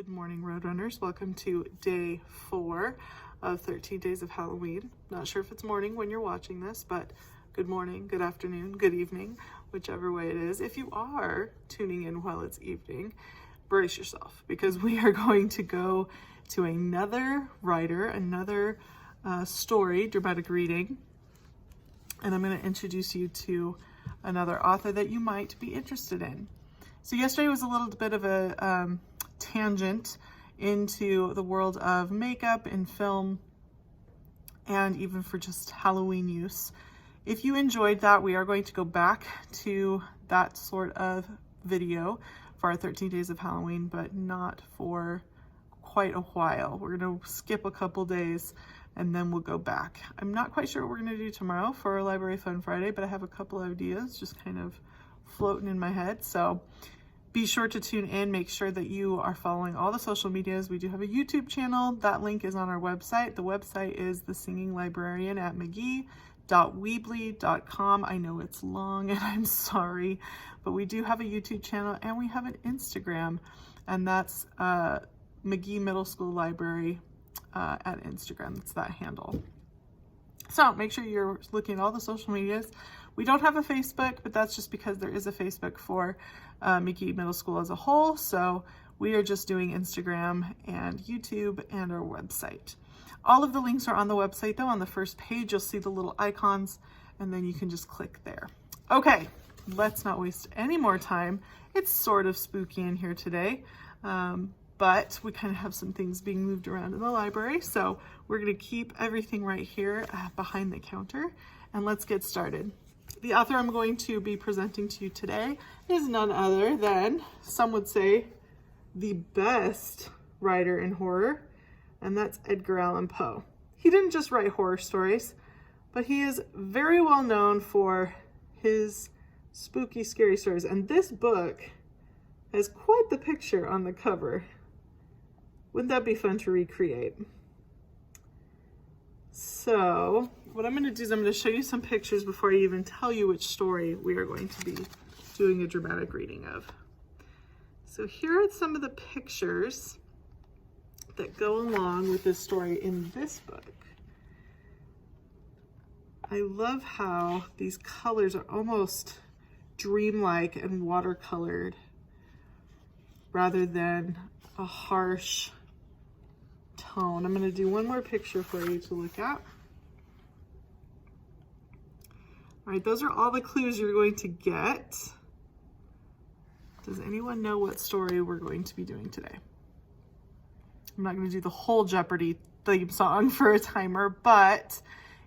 Good morning, Roadrunners. Welcome to day 4 of 13 Days of Halloween. Not sure if it's morning when you're watching this, but good morning, good afternoon, good evening, whichever way it is. If you are tuning in while it's evening, brace yourself because we are going to go to another writer, another story, dramatic reading, and I'm going to introduce you to another author that you might be interested in. So yesterday was a little bit of a tangent into the world of makeup and film and even for just Halloween use. If you enjoyed that, we are going to go back to that sort of video for our 13 Days of Halloween, but not for quite a while. We're going to skip a couple days and then we'll go back. I'm not quite sure what we're going to do tomorrow for our Library Fun Friday, but I have a couple of ideas just kind of floating in my head. So be sure to tune in. Make sure that you are following all the social medias. We do have a YouTube channel. That link is on our website. The website is The Singing Librarian at Magee.weebly.com. I know it's long and I'm sorry, but we do have a YouTube channel and we have an Instagram, and that's Magee Middle School Library at Instagram. That's that handle. So make sure you're looking at all the social medias. We don't have a Facebook, but that's just because there is a Facebook for Magee Middle School as a whole. So we are just doing Instagram and YouTube and our website. All of the links are on the website though. On the first page, you'll see the little icons and then you can just click there. Okay, let's not waste any more time. It's sort of spooky in here today. But we kind of have some things being moved around in the library. So we're gonna keep everything right here behind the counter and let's get started. The author I'm going to be presenting to you today is none other than, some would say, the best writer in horror, and that's Edgar Allan Poe. He didn't just write horror stories, but he is very well known for his spooky, scary stories. And this book has quite the picture on the cover. Wouldn't that be fun to recreate? So what I'm going to do is I'm going to show you some pictures before I even tell you which story we are going to be doing a dramatic reading of. So here are some of the pictures that go along with this story in this book. I love how these colors are almost dreamlike and watercolored rather than a harsh tone. I'm going to do one more picture for you to look at. All right, those are all the clues you're going to get. Does anyone know what story we're going to be doing today? I'm not going to do the whole Jeopardy theme song for a timer, but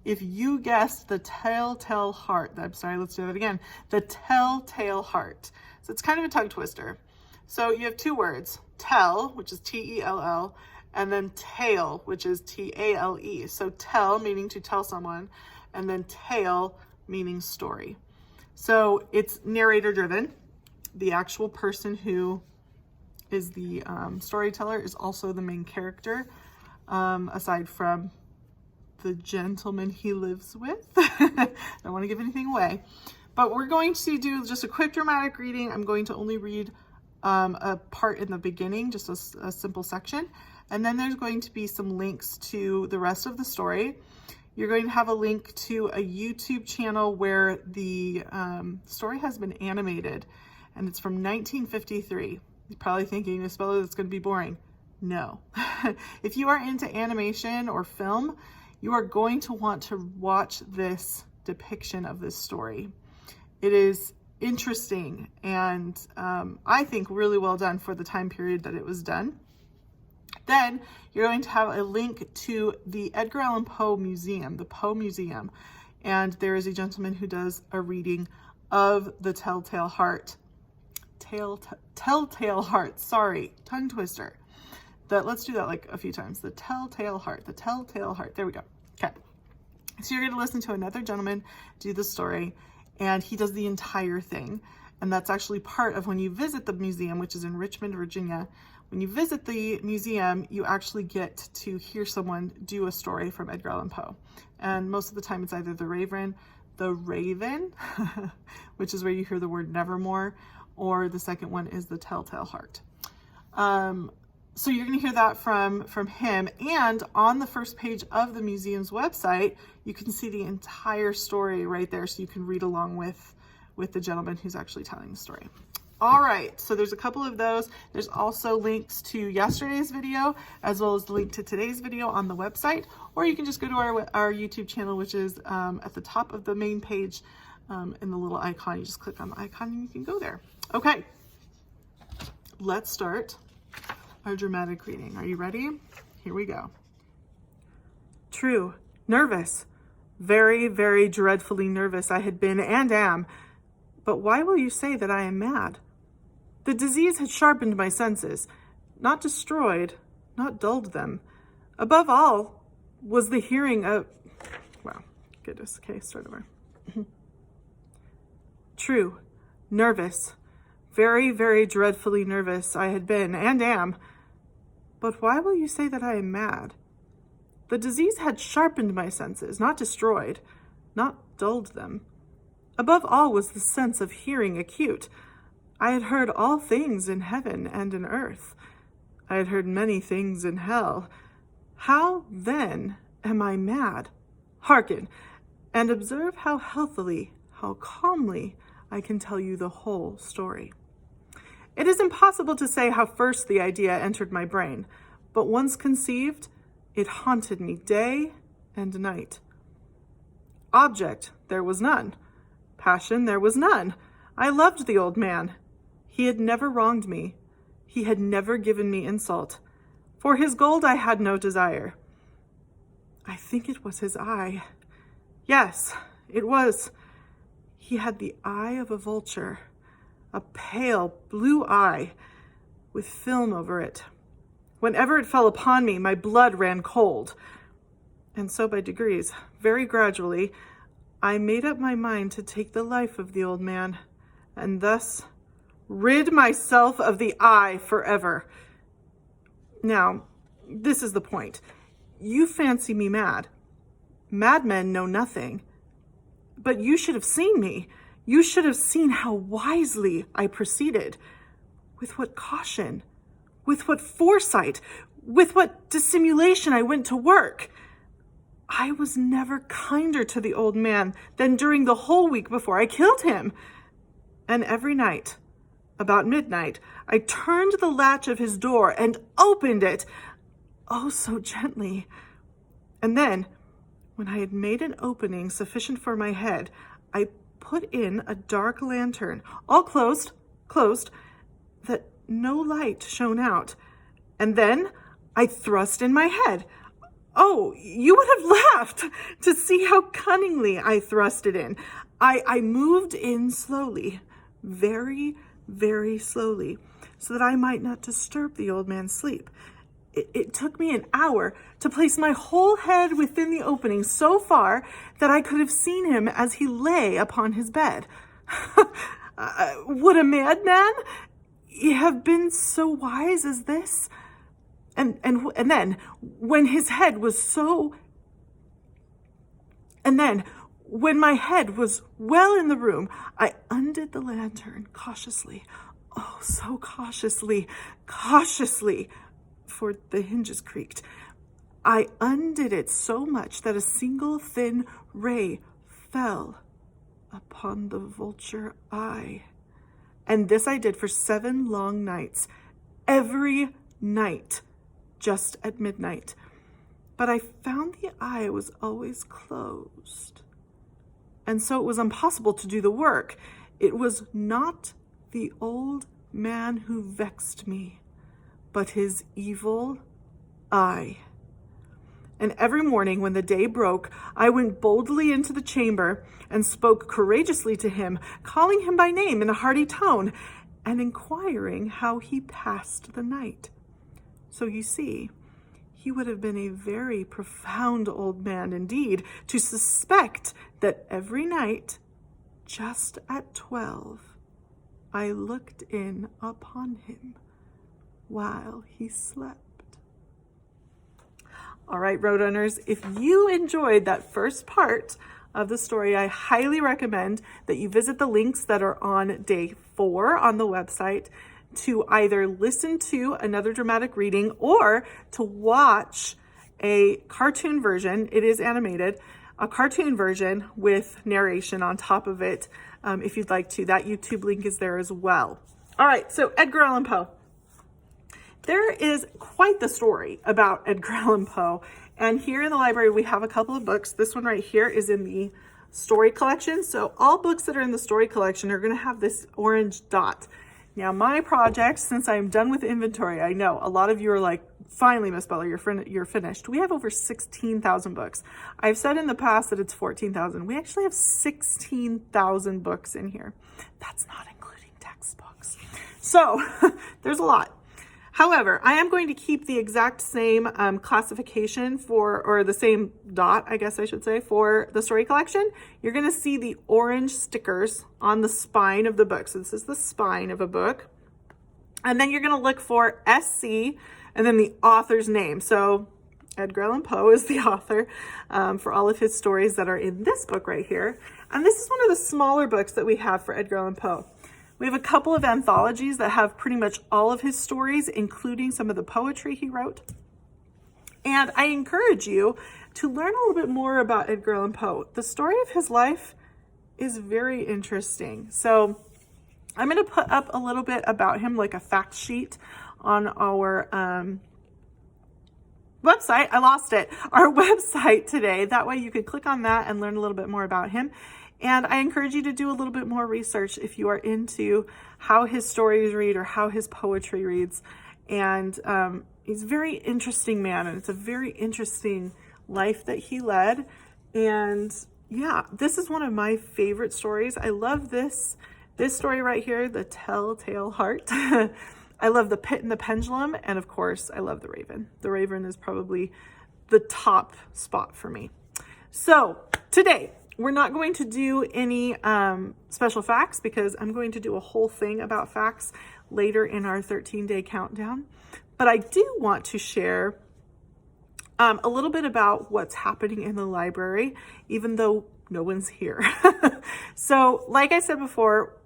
if you guessed the Telltale Heart, I'm sorry, let's do that again. The Telltale Heart. So it's kind of a tongue twister. So you have two words, tell, which is T-E-L-L, and then tale, which is T-A-L-E. So tell, meaning to tell someone, and then tale, meaning story. So it's narrator driven. The actual person who is the storyteller is also the main character, aside from the gentleman he lives with. Don't want to give anything away. But we're going to do just a quick dramatic reading. I'm going to only read a part in the beginning, just a simple section. And then there's going to be some links to the rest of the story. You're going to have a link to a YouTube channel where the story has been animated, and it's from 1953. You're probably thinking, Miss Bella, that's going to be boring. No. If you are into animation or film, you are going to want to watch this depiction of this story. It is interesting and I think really well done for the time period that it was done. Then you're going to have a link to the Edgar Allan Poe Museum, the Poe Museum, and there is a gentleman who does a reading of the Telltale Heart. Telltale Heart, sorry, tongue twister. Let's do that like a few times. The Telltale Heart, the Telltale Heart. There we go. Okay. So you're going to listen to another gentleman do the story, and he does the entire thing. And that's actually part of when you visit the museum, which is in Richmond, Virginia. When you visit the museum, you actually get to hear someone do a story from Edgar Allan Poe. And most of the time it's either the Raven, which is where you hear the word nevermore, or the second one is the Telltale Heart. So you're going to hear that from him. And on the first page of the museum's website, you can see the entire story right there, so you can read along with the gentleman who's actually telling the story. All right, so there's a couple of those. There's also links to yesterday's video as well as the link to today's video on the website, or you can just go to our YouTube channel, which is at the top of the main page in the little icon. You just click on the icon and you can go there. Okay, let's start our dramatic reading. Are you ready? Here we go. True, nervous, very, very dreadfully nervous I had been and am. But why will you say that I am mad? The disease had sharpened my senses, not destroyed, not dulled them. Above all was the hearing of... Wow, goodness, okay, start over. True, nervous, very, very dreadfully nervous I had been and am. But why will you say that I am mad? The disease had sharpened my senses, not destroyed, not dulled them. Above all was the sense of hearing acute. I had heard all things in heaven and in earth. I had heard many things in hell. How, then, am I mad? Hearken, and observe how healthily, how calmly I can tell you the whole story. It is impossible to say how first the idea entered my brain, but once conceived, it haunted me day and night. Object, there was none. Passion, there was none. I loved the old man. He had never wronged me. He had never given me insult. For his gold I had no desire. I think it was his eye. Yes, it was. He had the eye of a vulture, a pale blue eye with film over it. Whenever it fell upon me, my blood ran cold. And so by degrees, very gradually, I made up my mind to take the life of the old man, and thus rid myself of the eye forever. Now, this is the point. You fancy me mad. Madmen know nothing. But you should have seen me. You should have seen how wisely I proceeded. With what caution, with what foresight, with what dissimulation I went to work. I was never kinder to the old man than during the whole week before I killed him. And every night, about midnight, I turned the latch of his door and opened it, oh, so gently. And then, when I had made an opening sufficient for my head, I put in a dark lantern, all closed, that no light shone out. And then I thrust in my head. Oh, you would have laughed to see how cunningly I thrust it in. I moved in slowly, very, very slowly, so that I might not disturb the old man's sleep. It took me an hour to place my whole head within the opening so far that I could have seen him as he lay upon his bed. Would a madman have been so wise as this? And then, when my head was well in the room, I undid the lantern cautiously, oh, so cautiously, for the hinges creaked. I undid it so much that a single thin ray fell upon the vulture eye. And this I did for 7 long nights, every night, just at midnight. But I found the eye was always closed. And so it was impossible to do the work. It was not the old man who vexed me, but his evil eye. And every morning when the day broke, I went boldly into the chamber and spoke courageously to him, calling him by name in a hearty tone, and inquiring how he passed the night. So you see, he would have been a very profound old man indeed to suspect that every night, just at 12, I looked in upon him while he slept. All right, Roadrunners, if you enjoyed that first part of the story, I highly recommend that you visit the links that are on day 4 on the website to either listen to another dramatic reading or to watch a cartoon version. It is animated, a cartoon version with narration on top of it. If you'd like to, that YouTube link is there as well. All right, so Edgar Allan Poe. There is quite the story about Edgar Allan Poe. And here in the library, we have a couple of books. This one right here is in the story collection. So all books that are in the story collection are going to have this orange dot. Now my project, since I'm done with inventory, I know a lot of you are like, finally, Miss Butler, you're finished. We have over 16,000 books. I've said in the past that it's 14,000. We actually have 16,000 books in here. That's not including textbooks. So there's a lot. However, I am going to keep the exact same classification or the same dot, I guess I should say, for the story collection. You're going to see the orange stickers on the spine of the book. So this is the spine of a book. And then you're going to look for SC and then the author's name. So Edgar Allan Poe is the author for all of his stories that are in this book right here. And this is one of the smaller books that we have for Edgar Allan Poe. We have a couple of anthologies that have pretty much all of his stories, including some of the poetry he wrote. And I encourage you to learn a little bit more about Edgar Allan Poe. The story of his life is very interesting. So I'm going to put up a little bit about him, like a fact sheet on our website. I lost it. Our website today. That way you can click on that and learn a little bit more about him. And I encourage you to do a little bit more research if you are into how his stories read or how his poetry reads. And he's a very interesting man, and it's a very interesting life that he led. And yeah, this is one of my favorite stories. I love this story right here, The Telltale Heart. I love The Pit and the Pendulum, and of course, I love The Raven. The Raven is probably the top spot for me. So today, we're not going to do any special facts because I'm going to do a whole thing about facts later in our 13-day countdown. But I do want to share a little bit about what's happening in the library, even though no one's here. So like I said before,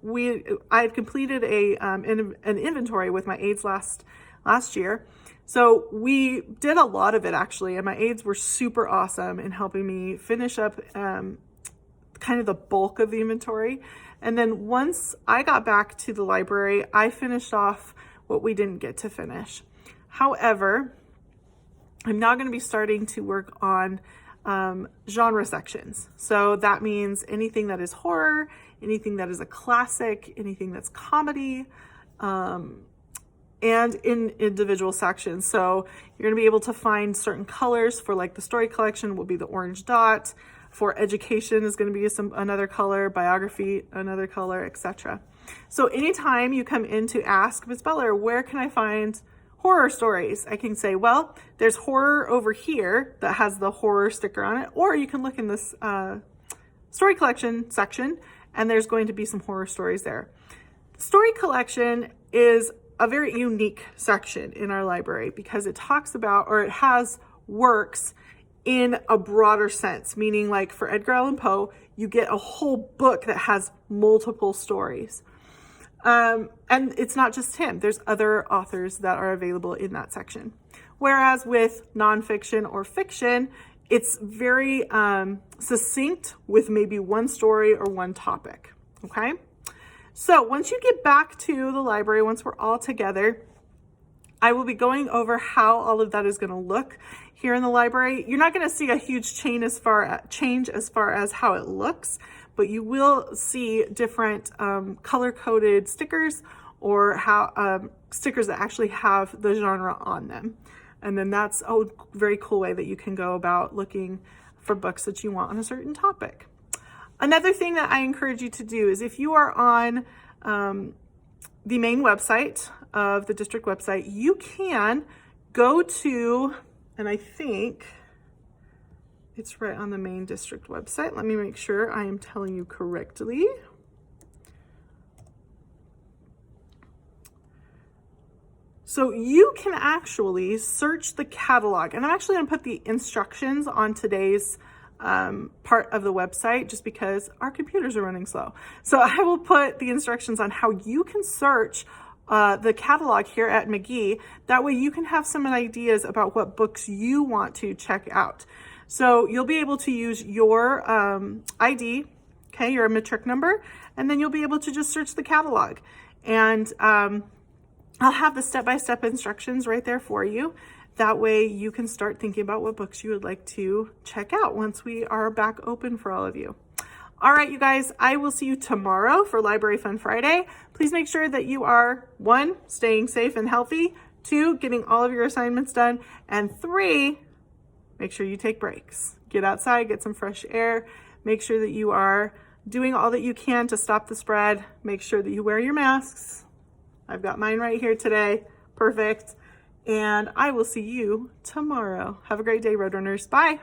I had completed an inventory with my aides last year. So we did a lot of it actually, and my aides were super awesome in helping me finish up kind of the bulk of the inventory. And then once I got back to the library, I finished off what we didn't get to finish. However, I'm now going to be starting to work on genre sections. So that means anything that is horror, anything that is a classic, anything that's comedy, and in individual sections. So you're going to be able to find certain colors for, like, the story collection will be the orange dot. For education is going to be another color, biography, another color, etc. So anytime you come in to ask, Ms. Butler, where can I find horror stories? I can say, well, there's horror over here that has the horror sticker on it, or you can look in this story collection section and there's going to be some horror stories there. Story collection is a very unique section in our library because it talks about, or it has works in a broader sense, meaning like for Edgar Allan Poe, you get a whole book that has multiple stories. And it's not just him. There's other authors that are available in that section. Whereas with nonfiction or fiction, it's very succinct with maybe one story or one topic, okay? So once you get back to the library, once we're all together, I will be going over how all of that is going to look here in the library. You're not going to see a huge change as far as how it looks, but you will see different color-coded stickers or how stickers that actually have the genre on them. And then that's a very cool way that you can go about looking for books that you want on a certain topic. Another thing that I encourage you to do is if you are on the main website of the district website, you can go to, and I think it's right on the main district website. Let me make sure I am telling you correctly. So you can actually search the catalog, and I'm actually going to put the instructions on today's part of the website just because our computers are running slow. So I will put the instructions on how you can search the catalog here at Magee. That way you can have some ideas about what books you want to check out. So you'll be able to use your ID, okay, your matric number, and then you'll be able to just search the catalog. And I'll have the step-by-step instructions right there for you. That way you can start thinking about what books you would like to check out once we are back open for all of you. All right, you guys, I will see you tomorrow for Library Fun Friday. Please make sure that you are, 1, staying safe and healthy, 2, getting all of your assignments done, and 3, make sure you take breaks. Get outside, get some fresh air, make sure that you are doing all that you can to stop the spread. Make sure that you wear your masks. I've got mine right here today. Perfect. And I will see you tomorrow. Have a great day, Roadrunners. Bye.